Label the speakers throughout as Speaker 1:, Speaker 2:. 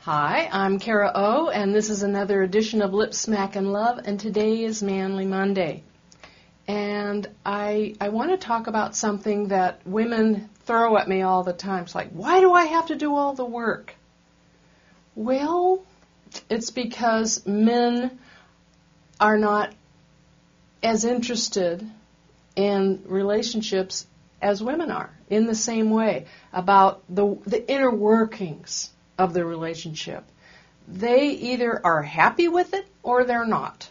Speaker 1: Hi, I'm Kara O, and this is another edition of Lip Smack and Love, and today is Manly Monday. And I want to talk about something that women throw at me all the time. It's like, why do I have to do all the work? Well, it's because men are not as interested in relationships as women are, in the same way, about the inner workings of the relationship. They either are happy with it or they're not.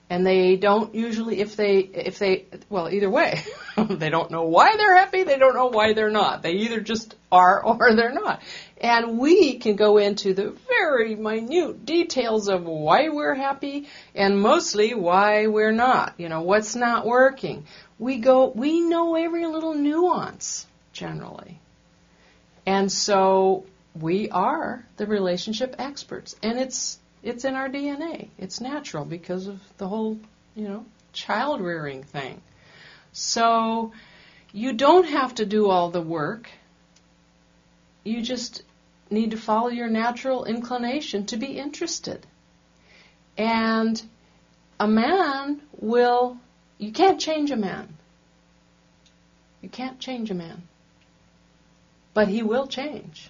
Speaker 1: And they don't usually, either way. They don't know why they're happy, they don't know why they're not. They either just are or they're not. And we can go into the very minute details of why we're happy and mostly why we're not. You know, what's not working. We know every little nuance, generally. And so we are the relationship experts, and it's in our DNA. It's natural because of the whole, child rearing thing. So you don't have to do all the work. You just need to follow your natural inclination to be interested. And a man you can't change a man. You can't change a man. But he will change.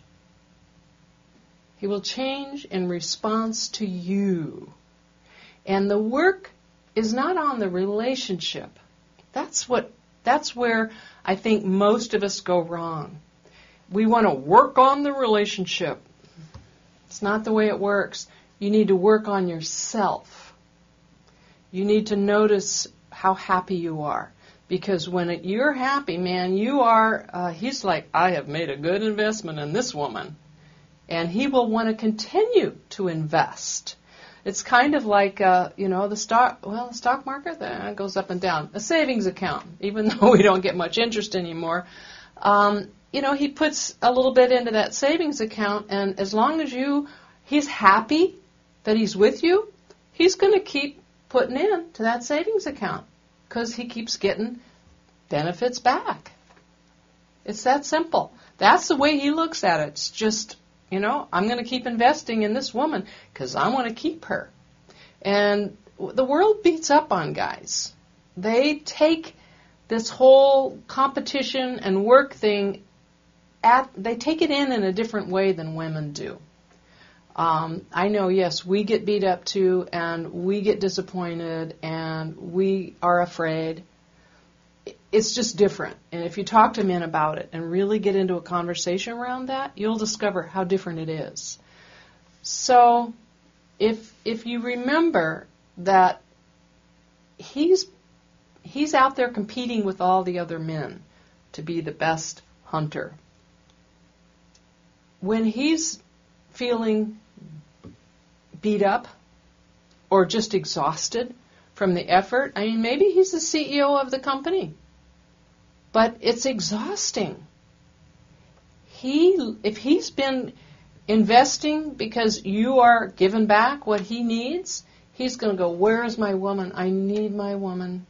Speaker 1: He will change in response to you. And the work is not on the relationship. That's where I think most of us go wrong. We want to work on the relationship. It's not the way it works. You need to work on yourself. You need to notice how happy you are. Because when you're happy, man, he's like, I have made a good investment in this woman. And he will want to continue to invest. It's kind of like, the stock market that goes up and down. A savings account, even though we don't get much interest anymore. He puts a little bit into that savings account, and as long as he's happy that he's with you, he's going to keep putting in to that savings account because he keeps getting benefits back. It's that simple. That's the way he looks at it. It's just, I'm going to keep investing in this woman because I want to keep her. And the world beats up on guys. They take this whole competition and work thing, they take it in a different way than women do. I know, yes, we get beat up too, and we get disappointed, and we are afraid. It's just different. And if you talk to men about it and really get into a conversation around that, you'll discover how different it is. So if you remember that he's out there competing with all the other men to be the best hunter. When he's feeling beat up or just exhausted from the effort, maybe he's the CEO of the company. But it's exhausting. If he's been investing because you are giving back what he needs, he's going to go, where is my woman? I need my woman.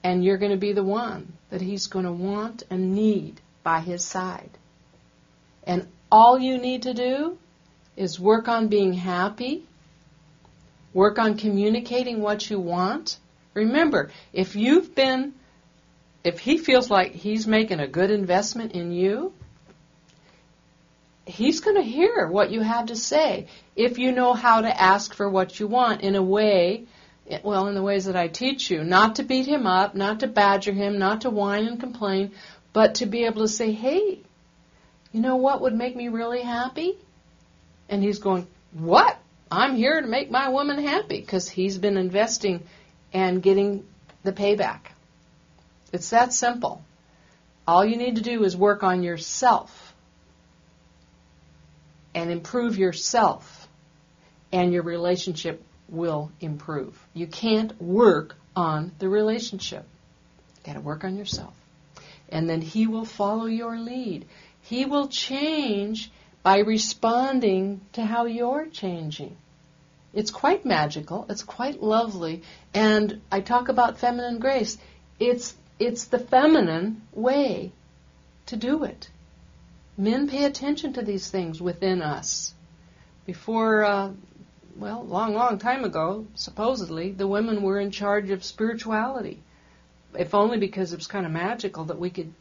Speaker 1: And you're going to be the one that he's going to want and need by his side. And all you need to do is work on being happy, work on communicating what you want. Remember, if he feels like he's making a good investment in you, he's going to hear what you have to say if you know how to ask for what you want in a way, in the ways that I teach you, not to beat him up, not to badger him, not to whine and complain, but to be able to say, hey, you know what would make me really happy? And he's going, what? I'm here to make my woman happy, because he's been investing and getting the payback. It's that simple. All you need to do is work on yourself and improve yourself, and your relationship will improve. You can't work on the relationship. You've got to work on yourself. And then he will follow your lead. He will change by responding to how you're changing. It's quite magical. It's quite lovely. And I talk about feminine grace. It's the feminine way to do it. men pay attention to these things within us. Before, long time ago, supposedly, the women were in charge of spirituality, if only because it was kind of magical that we could,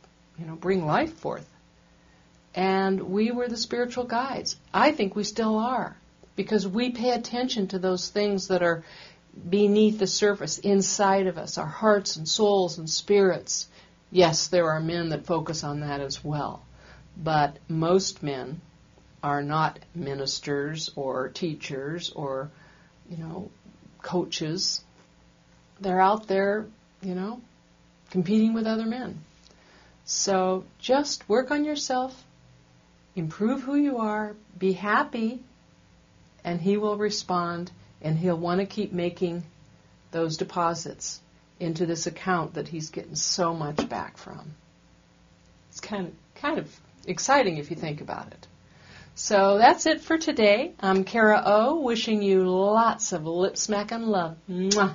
Speaker 1: bring life forth. And we were the spiritual guides. I think we still are, because we pay attention to those things that are beneath the surface, inside of us, our hearts and souls and spirits. Yes, there are men that focus on that as well, but most men are not ministers or teachers or, coaches. They're out there, competing with other men. So just work on yourself, improve who you are, be happy, and he will respond, and he'll want to keep making those deposits into this account that he's getting so much back from. It's kind of exciting if you think about it. So that's it for today. I'm Kara O, wishing you lots of lip smack and love. Mwah.